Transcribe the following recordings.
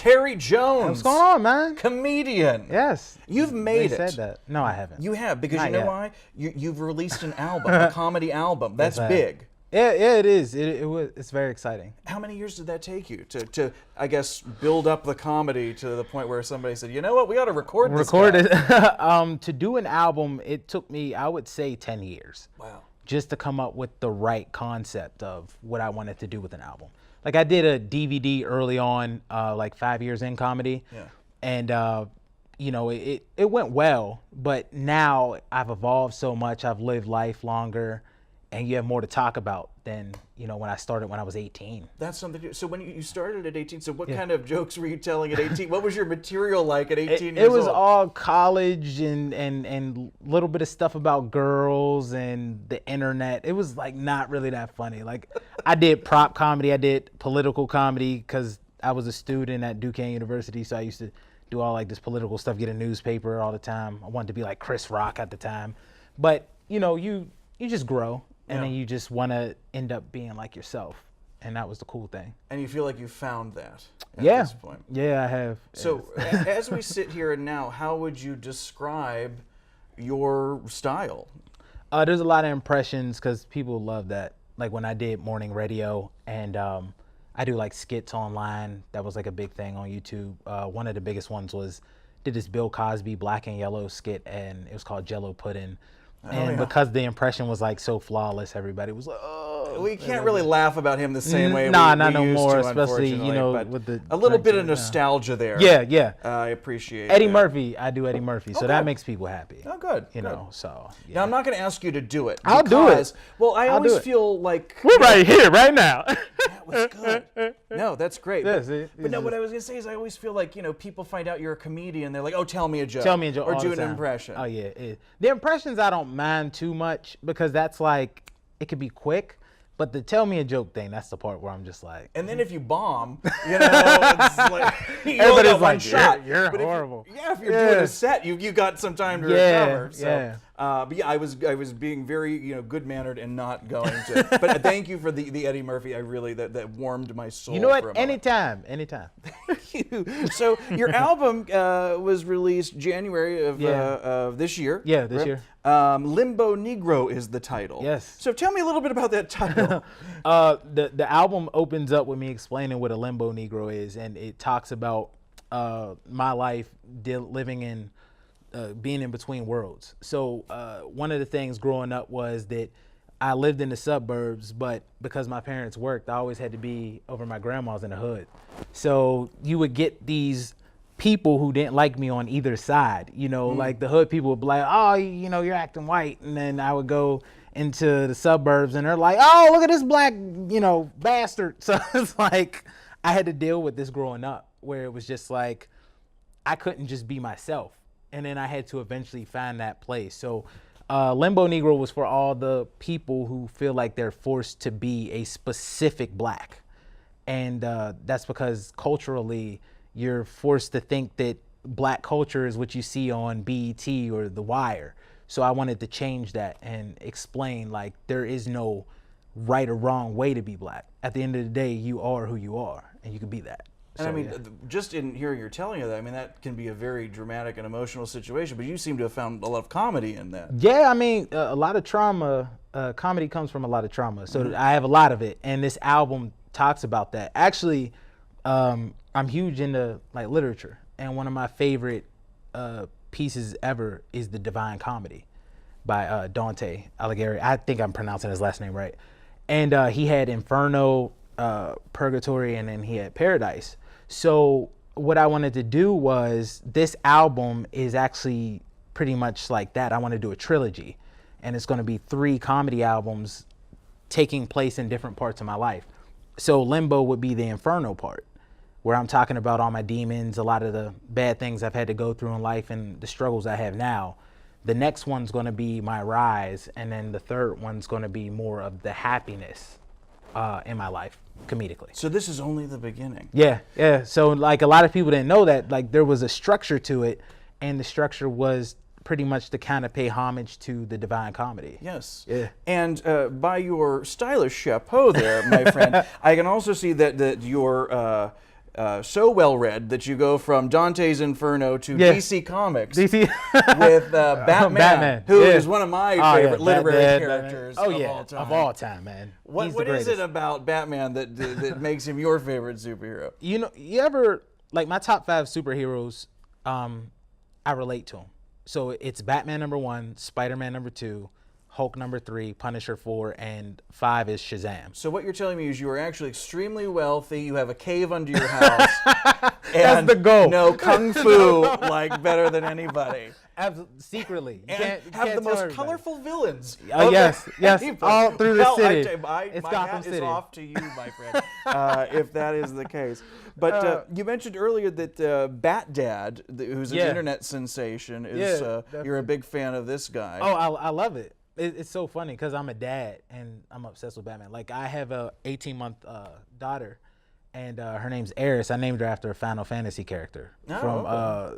Terry Jones. What's going on, man? Comedian. Yes. You've made They it. said that. No, I haven't. You have, because Not you know yet. why? You've released an album, a comedy album. That's Yes, I have. big. Yeah, it is. It's very exciting. How many years did that take you to I guess, build up the comedy to the point where somebody said, you know what, we got to record this guy. it. To do an album, it took me, I would say, 10 years. Wow. Just to come up with the right concept of what I wanted to do with an album. Like I did a DVD early on, like 5 years in comedy. Yeah. And, you know, it went well, but now I've evolved so much. I've lived life longer, and you have more to talk about than, you know, when I started when I was 18. That's something. So when you started at 18, so what kind of jokes were you telling at 18? What was your material like at 18 years old? It was all college and little bit of stuff about girls and the internet. It was like not really that funny. Like I did prop comedy, I did political comedy because I was a student at Duquesne University, so I used to do all like this political stuff, get a newspaper all the time. I wanted to be like Chris Rock at the time. But, you know, you just grow. And then you just want to end up being like yourself. And that was the cool thing. And you feel like you found that at this point. Yeah, I have. So as we sit here and now, how would you describe your style? There's a lot of impressions because people love that. Like when I did morning radio and I do like skits online. That was like a big thing on YouTube. One of the biggest ones was, did this Bill Cosby black and yellow skit, and it was called Jello Pudding. And because the impression was like so flawless, everybody was like, "Oh." We can't really laugh about him the same way. Not we no used more, to, especially you know but with the a little bit of nostalgia there. Yeah. I appreciate Eddie that. Murphy, I do Eddie Murphy, so that makes people happy. Oh, good. You know, so. Yeah. Now I'm not going to ask you to do it. I'll do it. Well, I I'll always do it. feel like We're right here, right now. that was good. No, that's great. Yes, but no, what I was going to say is I always feel like, you know, people find out you're a comedian, they're like, oh, tell me a joke. Tell me a joke or all do the an time. impression. Oh yeah, the impressions I don't mind too much because that's like it could be quick, but the tell me a joke thing, that's the part where I'm just like. And then if you bomb, you know, it's like you only Everybody's got one like, shot. you're But horrible. if you're doing a set, you got some time to recover. So, but yeah, I was being very, you know, good mannered and not going to. But thank you for the Eddie Murphy. I really that warmed my soul. You know what? For a moment. Anytime. Thank you. So your album was released January of this year. Yeah, this year. Limbo Negro is the title. Yes. So tell me a little bit about that title. The album opens up with me explaining what a limbo Negro is, and it talks about my life living in being in between worlds. So one of the things growing up was that I lived in the suburbs, but because my parents worked, I always had to be over my grandma's in the hood. So you would get these people who didn't like me on either side, you know, like the hood people would be like, oh, you know, you're acting white. And then I would go into the suburbs and they're like, oh, look at this black, you know, bastard. So it's like I had to deal with this growing up where it was just like I couldn't just be myself. And then I had to eventually find that place. So Limbo Negro was for all the people who feel like they're forced to be a specific black. And that's because culturally, you're forced to think that black culture is what you see on BET or The Wire. So I wanted to change that and explain like there is no right or wrong way to be black. At the end of the day, you are who you are, and you can be that. And So, I mean, just in hearing you're telling you that, I mean, that can be a very dramatic and emotional situation, but you seem to have found a lot of comedy in that. Yeah, I mean, a lot of trauma, comedy comes from a lot of trauma. So I have a lot of it, and this album talks about that. Actually, I'm huge into like literature, and one of my favorite pieces ever is The Divine Comedy by Dante Alighieri. I think I'm pronouncing his last name right. And he had Inferno, Purgatory, and then he had Paradise. So what I wanted to do was, this album is actually pretty much like that. I want to do a trilogy, and it's going to be 3 comedy albums taking place in different parts of my life. So Limbo would be the Inferno part, where I'm talking about all my demons, a lot of the bad things I've had to go through in life and the struggles I have now. The next one's going to be my rise, and then the third one's going to be more of the happiness in my life, comedically. So this is only the beginning. Yeah. So like a lot of people didn't know that, like there was a structure to it, and the structure was pretty much to kind of pay homage to the Divine Comedy. Yes. Yeah. And by your stylish chapeau there, my friend, I can also see that your so well read that you go from Dante's Inferno to DC Comics with Batman, who is one of my favorite literary characters of all time. Of all time, man. What is it about Batman that makes him your favorite superhero? You ever, like, my top 5 superheroes, I relate to them. So it's Batman number 1, Spider-Man number 2, Hulk number 3, Punisher 4, and 5 is Shazam. So what you're telling me is you are actually extremely wealthy. You have a cave under your house. That's the goal. No kung fu like better than anybody. Secretly, and have the most colorful villains. Yes, all through the city. It's my Gotham City. Is off to you, my friend, if that is the case. But you mentioned earlier that Bat Dad, who's an internet sensation, is you're a big fan of this guy. Oh, I love it. It's so funny because I'm a dad and I'm obsessed with Batman. Like, I have a 18-month daughter, and her name's Eris. I named her after a Final Fantasy character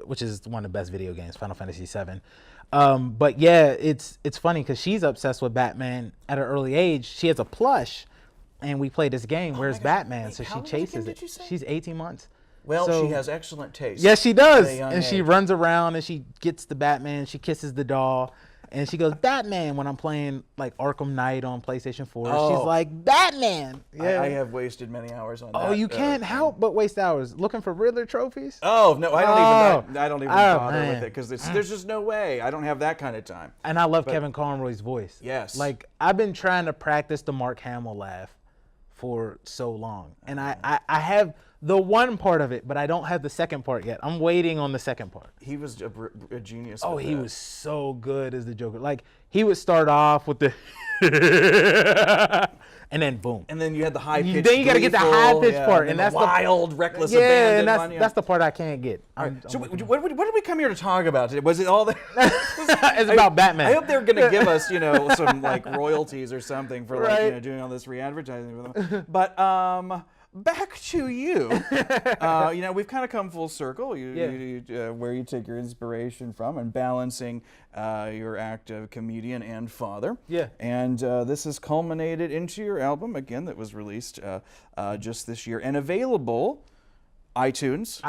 which is one of the best video games, Final Fantasy VII. But yeah, it's funny because she's obsessed with Batman at an early age. She has a plush, and we play this game. Where's Batman? So she chases it. She's 18 months. Well, she has excellent taste. Yes, she does. And she runs around and she gets the Batman. She kisses the doll. And she goes, Batman, when I'm playing, like, Arkham Knight on PlayStation 4. She's like, Batman. Yeah. I have wasted many hours on that. Oh, you can't help but waste hours looking for Riddler trophies? Oh, no, I don't even bother with it because there's just no way. I don't have that kind of time. And I love Kevin Conroy's voice. Yes. Like, I've been trying to practice the Mark Hamill laugh for so long. And I have the one part of it, but I don't have the second part yet. I'm waiting on the second part. He was a genius. Oh, he was so good as the Joker. Like, he would start off with the and then boom. And then you had the high pitch. Then you got to get the high pitch part, and that's the wild, reckless abandon. And that's the part I can't get. So what did we come here to talk about today? Was it all that? It's about Batman. I hope they're going to give us, some like royalties or something for like doing all this free advertising with them. But back to you. We've kind of come full circle. Where you take your inspiration from and balancing your act of comedian and father. Yeah. And this has culminated into your album again that was released just this year and available iTunes,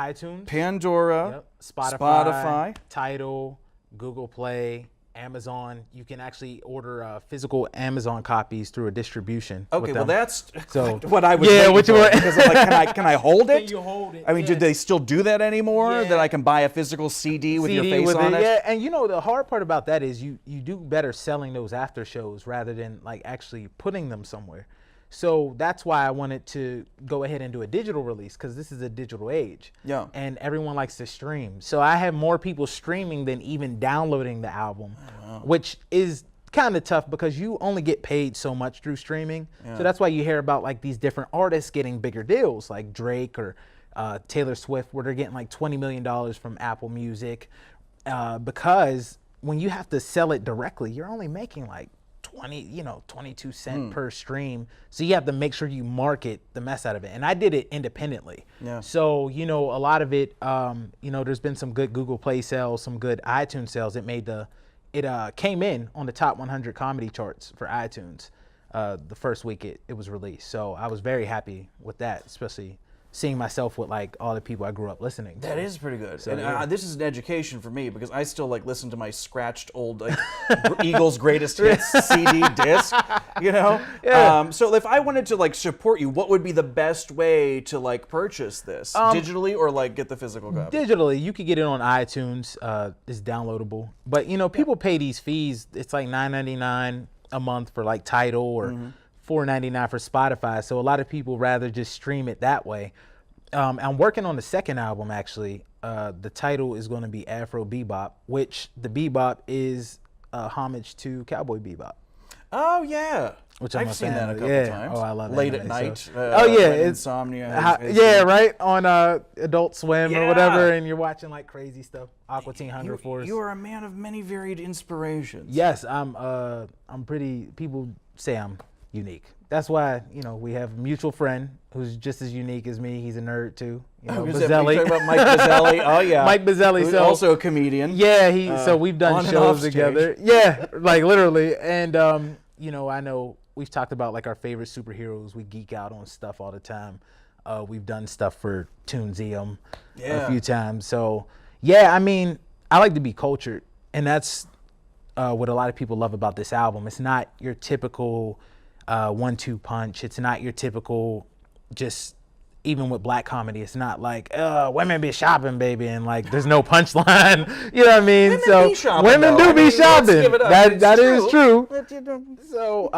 Pandora, Spotify, Tidal, Google Play, Amazon. You can actually order physical Amazon copies through a distribution. Okay, well that's so what I was waiting for. Because I'm like, can I hold it? Can you hold it? I mean, did they still do that anymore? That I can buy a physical CD with your face on it? Yeah, and the hard part about that is you do better selling those after shows rather than like actually putting them somewhere. So that's why I wanted to go ahead and do a digital release, because this is a digital age. Yeah. And everyone likes to stream. So I have more people streaming than even downloading the album, which is kind of tough because you only get paid so much through streaming. Yeah. So that's why you hear about like these different artists getting bigger deals, like Drake or Taylor Swift, where they're getting like $20 million from Apple Music, because when you have to sell it directly, you're only making like 22 cents per stream. So you have to make sure you market the mess out of it. And I did it independently. Yeah. So, a lot of it, there's been some good Google Play sales, some good iTunes sales. It came in on the top 100 comedy charts for iTunes the first week it was released. So I was very happy with that, especially seeing myself with like all the people I grew up listening to. That is pretty good. So, and this is an education for me because I still like listen to my scratched old like Eagles Greatest Hits CD disc, Yeah. So if I wanted to like support you, what would be the best way to like purchase this? Digitally or like get the physical copy? Digitally. You could get it on iTunes. It's downloadable. But people pay these fees. It's like $9.99 a month for like Tidal or $4.99 for Spotify. So a lot of people rather just stream it that way. I'm working on the second album, actually. The title is going to be Afro Bebop, which the bebop is a homage to Cowboy Bebop. Oh, yeah. Which I've seen that a couple times. Oh, I love it. Late at night. So. It's insomnia. Right? On Adult Swim or whatever, and you're watching like crazy stuff. Aqua Teen Hunger Force. You are a man of many varied inspirations. Yes, I'm pretty, people say I'm unique. That's why, we have a mutual friend who's just as unique as me. He's a nerd too. Bizzelli. You're talking about Mike Bizzelli. Oh yeah. Mike Bizzelli. Who's also a comedian. Yeah, so we've done shows together. Yeah, like literally. And I know we've talked about like our favorite superheroes. We geek out on stuff all the time. We've done stuff for Toonseum Yeah. a few times. So yeah, I mean, I like to be cultured, and that's what a lot of people love about this album. It's not your typical 1-2 punch. It's not your typical just. Even with black comedy, it's not like women be shopping, baby, and like there's no punchline. You know what I mean? Women be shopping, women though. do I be mean, shopping. let's give it up. That is It's true. true. So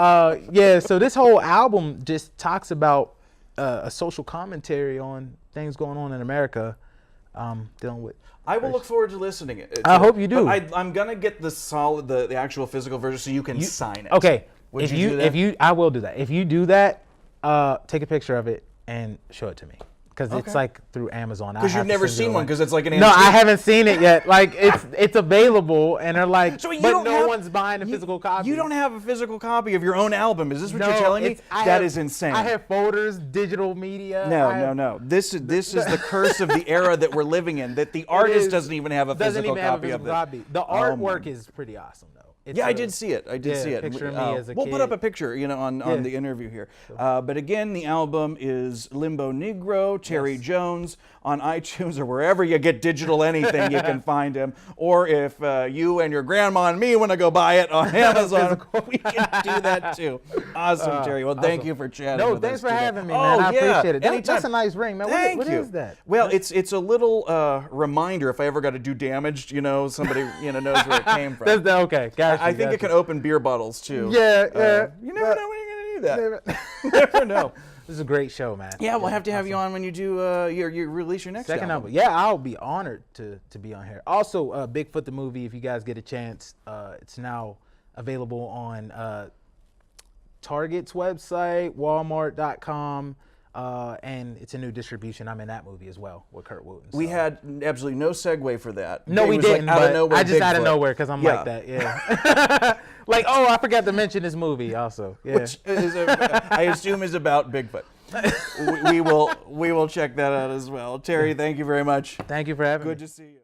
yeah, so this whole album just talks about a social commentary on things going on in America, dealing with. I will look forward to listening. I hope you do. But I'm gonna get the actual physical version so you can sign it. Okay. Would you do that? I will do that. If you do that, take a picture of it and show it to me, because it's like through Amazon. Because you've never seen one, because it's like an No, antique. I haven't seen it yet. Like it's available, and they're like, So you but don't no have- one's buying a physical copy. You don't have a physical copy of your own album. Is this what you're telling me? I That have- is insane. I have folders, digital media. No. This is the curse of the era that we're living in. That the artist doesn't even have a physical copy of it. The artwork is pretty awesome, though. Yeah, I did see it. I did see it. Picture of me as a we'll kid. put up a picture, on the interview here. But again, the album is Limbo Negro, Terry Jones, on iTunes or wherever you get digital anything, you can find him. Or if you and your grandma and me want to go buy it on Amazon, we can do that too. Awesome, Terry. Well, thank you for chatting with us thanks for today. having me, man. I appreciate it. Anytime. That's a nice ring, man. Thank What you. is that? Well, it's a little reminder if I ever got to do damage, somebody knows where it came from. Okay, gotcha. I think it can open beer bottles too. Yeah. You never know when you're gonna do that. Never know. This is a great show, man. Yeah, we'll have to have you on when you do you release your next Second album. Yeah, I'll be honored to be on here. Also, Bigfoot the Movie, if you guys get a chance, it's now available on Target's website, Walmart.com, and it's a new distribution. I'm in that movie as well with Kurt Wooten. We had absolutely no segue for that. No, It we was like didn't. out of But nowhere, I just out of Bigfoot. nowhere because I'm like that. Yeah. Like, I forgot to mention this movie also. Yeah. Which is I assume is about Bigfoot. we will check that out as well. Terry, thank you very much. Thank you for having me. Good to see you.